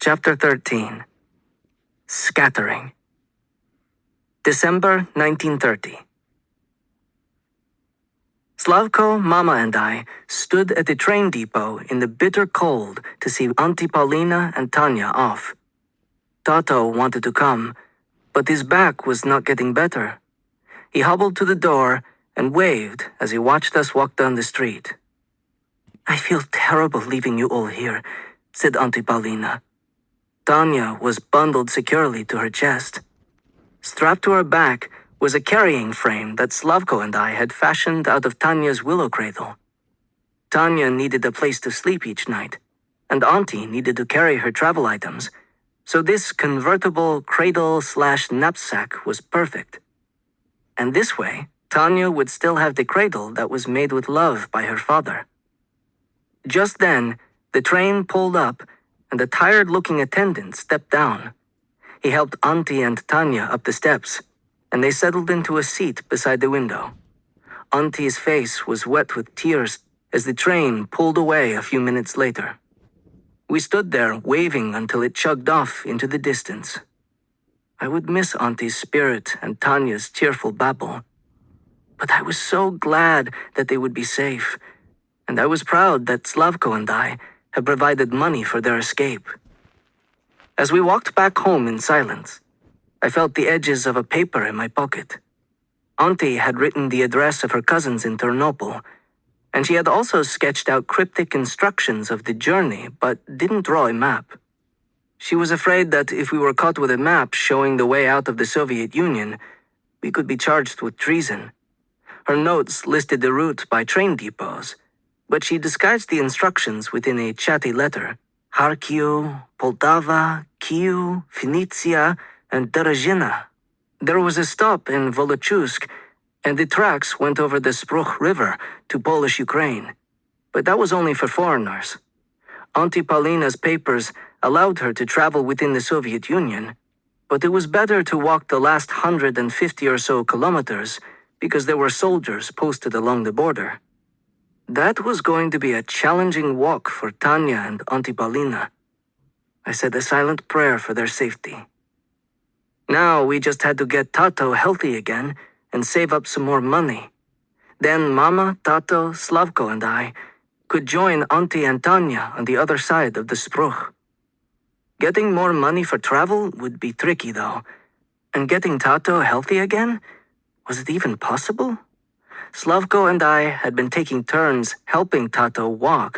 Chapter 13. Scattering. December 1930. Slavko, Mama, and I stood at the train depot in the bitter cold to see Auntie Paulina and Tanya off. Tato wanted to come, but his back was not getting better. He hobbled to the door and waved as he watched us walk down the street. "I feel terrible leaving you all here," said Auntie Paulina. Tanya was bundled securely to her chest. Strapped to her back was a carrying frame that Slavko and I had fashioned out of Tanya's willow cradle. Tanya needed a place to sleep each night, and Auntie needed to carry her travel items, so this convertible cradle/knapsack was perfect. And this way, Tanya would still have the cradle that was made with love by her father. Just then, the train pulled up, and a tired-looking attendant stepped down. He helped Auntie and Tanya up the steps, and they settled into a seat beside the window. Auntie's face was wet with tears as the train pulled away a few minutes later. We stood there waving until it chugged off into the distance. I would miss Auntie's spirit and Tanya's cheerful babble. But I was so glad that they would be safe, and I was proud that Slavko and I had provided money for their escape. As we walked back home in silence, I felt the edges of a paper in my pocket. Auntie had written the address of her cousins in Ternopil, and she had also sketched out cryptic instructions of the journey but didn't draw a map. She was afraid that if we were caught with a map showing the way out of the Soviet Union, we could be charged with treason. Her notes listed the route by train depots, but she disguised the instructions within a chatty letter. Kharkiv, Poltava, Kyiv, Phoenicia, and Derezhina. There was a stop in Volochusk, and the tracks went over the Spruch River to Polish Ukraine. But that was only for foreigners. Auntie Paulina's papers allowed her to travel within the Soviet Union, but it was better to walk the last 150 or so kilometers because there were soldiers posted along the border. That was going to be a challenging walk for Tanya and Auntie Paulina. I said a silent prayer for their safety. Now we just had to get Tato healthy again and save up some more money. Then Mama, Tato, Slavko, and I could join Auntie and Tanya on the other side of the Spruch. Getting more money for travel would be tricky, though. And getting Tato healthy again? Was it even possible? Slavko and I had been taking turns helping Tato walk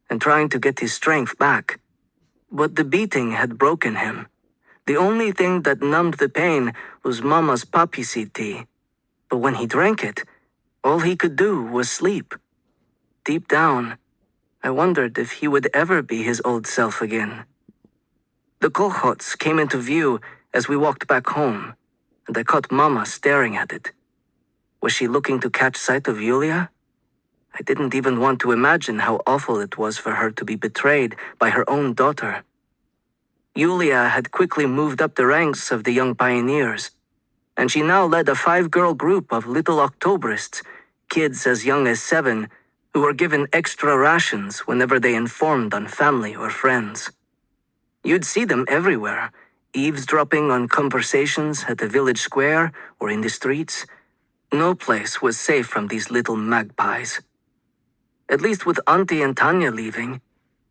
and trying to get his strength back. But the beating had broken him. The only thing that numbed the pain was Mama's poppy seed tea. But when he drank it, all he could do was sleep. Deep down, I wondered if he would ever be his old self again. The kolkhots came into view as we walked back home, and I caught Mama staring at it. Was she looking to catch sight of Yulia? I didn't even want to imagine how awful it was for her to be betrayed by her own daughter. Yulia had quickly moved up the ranks of the young pioneers, and she now led a 5-girl group of little Octobrists, kids as young as 7, who were given extra rations whenever they informed on family or friends. You'd see them everywhere, eavesdropping on conversations at the village square or in the streets. No place was safe from these little magpies. At least with Auntie and Tanya leaving,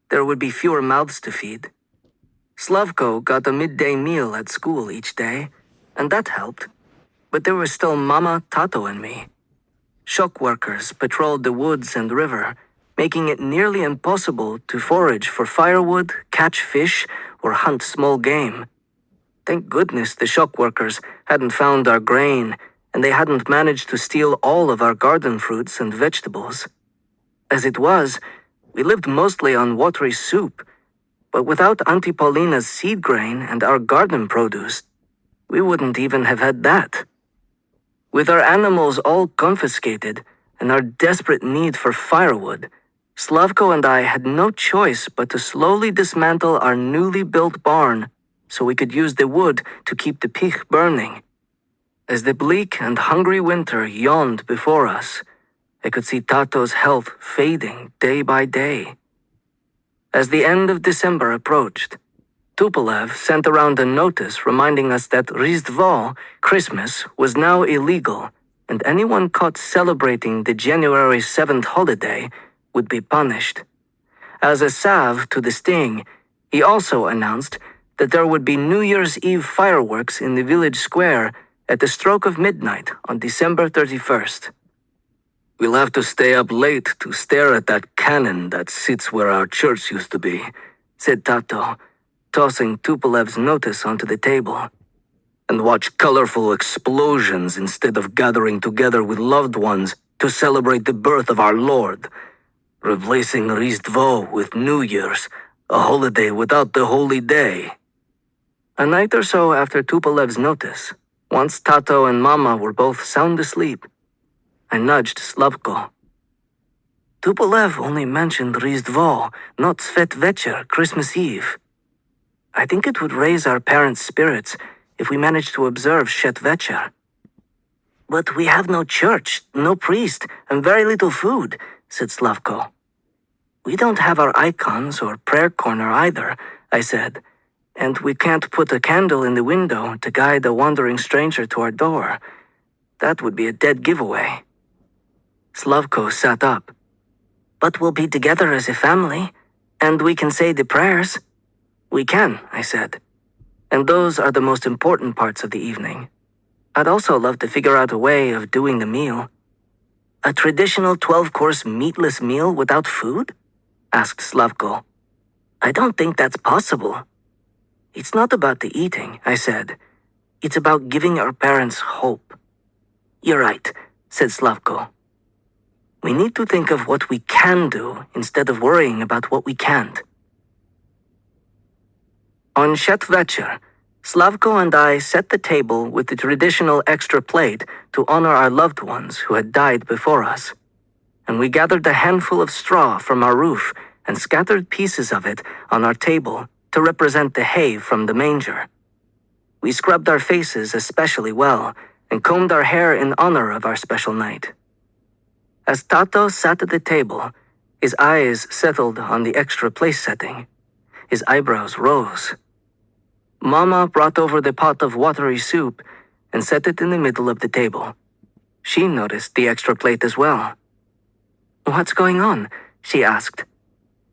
there would be fewer mouths to feed. Slavko got a midday meal at school each day, and that helped. But there was still Mama, Tato, and me. Shock workers patrolled the woods and river, making it nearly impossible to forage for firewood, catch fish, or hunt small game. Thank goodness the shock workers hadn't found our grain, and they hadn't managed to steal all of our garden fruits and vegetables. As it was, we lived mostly on watery soup, but without Auntie Paulina's seed grain and our garden produce, we wouldn't even have had that. With our animals all confiscated and our desperate need for firewood, Slavko and I had no choice but to slowly dismantle our newly built barn so we could use the wood to keep the pich burning. As the bleak and hungry winter yawned before us, I could see Tato's health fading day by day. As the end of December approached, Tupolev sent around a notice reminding us that Rіздво, Christmas, was now illegal, and anyone caught celebrating the January 7th holiday would be punished. As a salve to the sting, he also announced that there would be New Year's Eve fireworks in the village square at the stroke of midnight on December 31st. "We'll have to stay up late to stare at that cannon that sits where our church used to be," said Tato, tossing Tupolev's notice onto the table. "And watch colorful explosions instead of gathering together with loved ones to celebrate the birth of our Lord. Replacing Rіздво with New Year's, a holiday without the holy day." A night or so after Tupolev's notice, once Tato and Mama were both sound asleep, I nudged Slavko. "Tupolev only mentioned Rіздво, not Svetvecher, Christmas Eve. I think it would raise our parents' spirits if we managed to observe Svetvecher." "But we have no church, no priest, and very little food," said Slavko. "We don't have our icons or prayer corner either," I said, "and we can't put a candle in the window to guide a wandering stranger to our door. That would be a dead giveaway." Slavko sat up. "But we'll be together as a family, and we can say the prayers." "We can," I said. "And those are the most important parts of the evening. I'd also love to figure out a way of doing the meal." "A traditional 12-course meatless meal without food?" asked Slavko. "I don't think that's possible." "It's not about the eating," I said. "It's about giving our parents hope." "You're right," said Slavko. "We need to think of what we can do instead of worrying about what we can't." On Svetvecher, Slavko and I set the table with the traditional extra plate to honor our loved ones who had died before us. And we gathered a handful of straw from our roof and scattered pieces of it on our table to represent the hay from the manger. We scrubbed our faces especially well and combed our hair in honor of our special night. As Tato sat at the table, his eyes settled on the extra place setting. His eyebrows rose. Mama brought over the pot of watery soup and set it in the middle of the table. She noticed the extra plate as well. "What's going on?" she asked.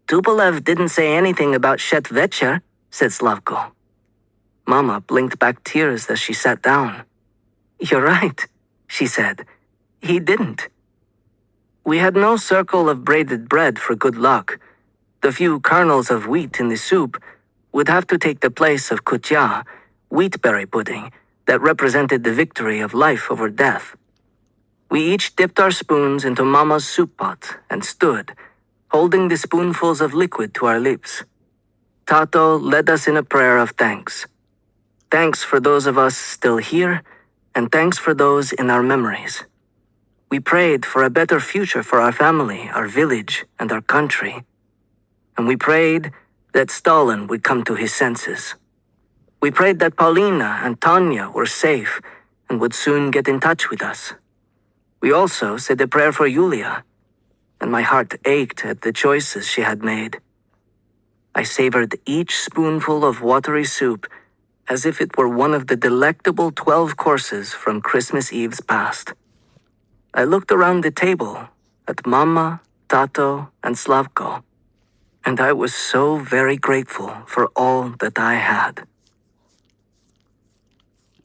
"Tupolev didn't say anything about Svetvecher," said Slavko. Mama blinked back tears as she sat down. "You're right," she said. "He didn't." We had no circle of braided bread for good luck. The few kernels of wheat in the soup would have to take the place of kutya, wheatberry pudding, that represented the victory of life over death. We each dipped our spoons into Mama's soup pot and stood, holding the spoonfuls of liquid to our lips. Tato led us in a prayer of thanks. Thanks for those of us still here, and thanks for those in our memories. We prayed for a better future for our family, our village, and our country. And we prayed that Stalin would come to his senses. We prayed that Paulina and Tanya were safe and would soon get in touch with us. We also said a prayer for Yulia, and my heart ached at the choices she had made. I savored each spoonful of watery soup as if it were one of the delectable 12 courses from Christmas Eve's past. I looked around the table at Mama, Tato, and Slavko, and I was so very grateful for all that I had.